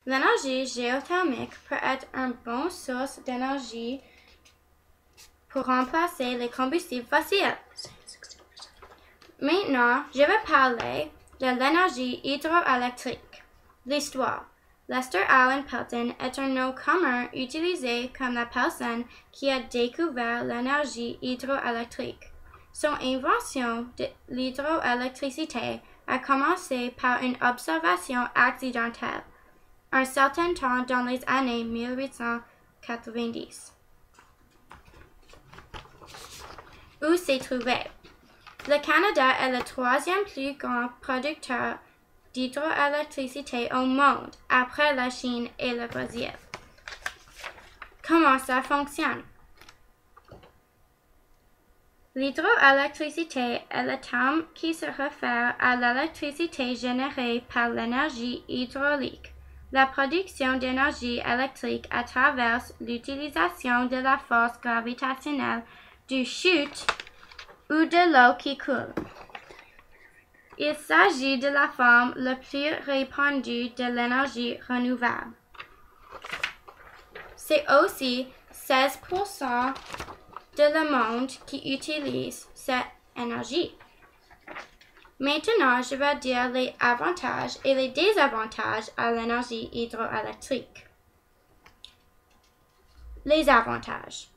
L'énergie géothermique peut être une bonne source d'énergie pour remplacer les combustibles fossiles. Maintenant, je vais parler de l'énergie hydroélectrique. L'histoire. Lester Alan Pelton est un nom commun utilisé comme la personne qui a découvert l'énergie hydroélectrique. Son invention de l'hydroélectricité a commencé par une observation accidentelle, un certain temps dans les années 1890. Où s'est trouvé? Le Canada est le troisième plus grand producteur d'hydroélectricité au monde, après la Chine et le Brésil. Comment ça fonctionne? L'hydroélectricité est le terme qui se réfère à l'électricité générée par l'énergie hydraulique, la production d'énergie électrique à travers l'utilisation de la force gravitationnelle du chute ou de l'eau qui coule. Il s'agit de la forme la plus répandue de l'énergie renouvelable. C'est aussi 16% de le monde qui utilise cette énergie. Maintenant, je vais dire les avantages et les désavantages à l'énergie hydroélectrique. Les avantages.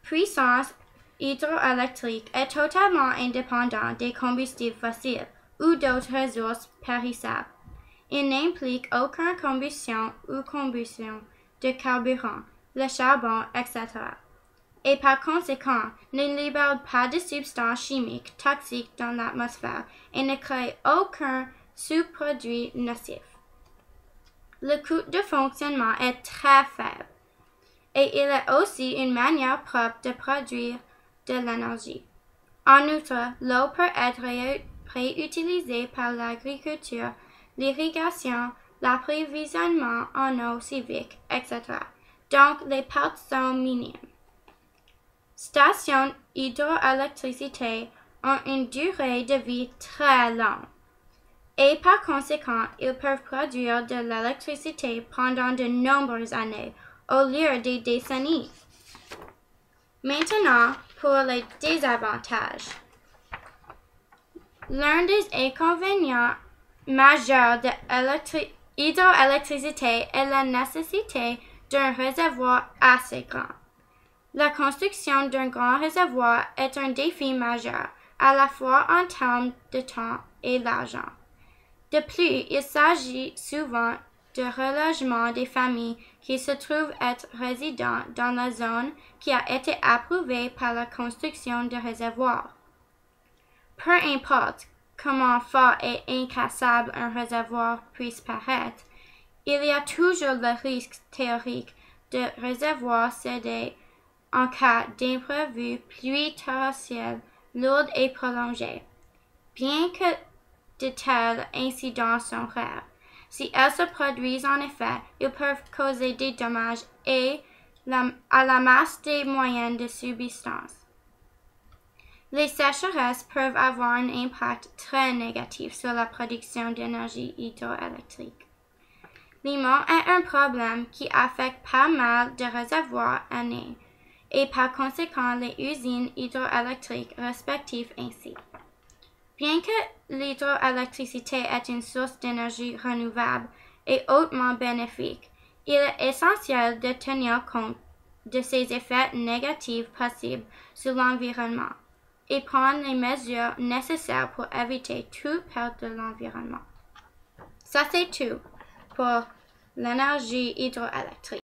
Puissance hydroélectrique est totalement indépendante des combustibles fossiles ou d'autres ressources périssables. Il n'implique aucune combustion ou combustion de carburant, le charbon, etc. Et par conséquent, ne libère pas de substances chimiques toxiques dans l'atmosphère et ne crée aucun sous-produit nocif. Le coût de fonctionnement est très faible et il est aussi une manière propre de produire de l'énergie. En outre, l'eau peut être réutilisée par l'agriculture, l'irrigation, l'approvisionnement en eau civique, etc. Donc, les pertes sont minimes. Stations hydroélectricité ont une durée de vie très longue et par conséquent, ils peuvent produire de l'électricité pendant de nombreuses années au lieu des décennies. Maintenant, pour les désavantages. L'un des inconvénients majeurs de l'hydroélectricité est la nécessité d'un réservoir assez grand. La construction d'un grand réservoir est un défi majeur, à la fois en termes de temps et d'argent. De plus, il s'agit souvent de relogement des familles qui se trouvent être résidents dans la zone qui a été approuvée par la construction de réservoirs. Peu importe comment fort et incassable un réservoir puisse paraître, il y a toujours le risque théorique de réservoir céder en cas d'imprévu pluie torrentielle lourde et prolongée. Bien que de tels incidents sont rares, si elles se produisent en effet, ils peuvent causer des dommages à la masse des moyens de subsistance. Les sécheresses peuvent avoir un impact très négatif sur la production d'énergie hydroélectrique. Limon est un problème qui affecte pas mal de réservoirs annés et par conséquent les usines hydroélectriques respectives ainsi. Bien que l'hydroélectricité est une source d'énergie renouvelable et hautement bénéfique, il est essentiel de tenir compte de ses effets négatifs possibles sur l'environnement et prendre les mesures nécessaires pour éviter toute perte de l'environnement. Ça, c'est tout pour l'énergie hydroélectrique.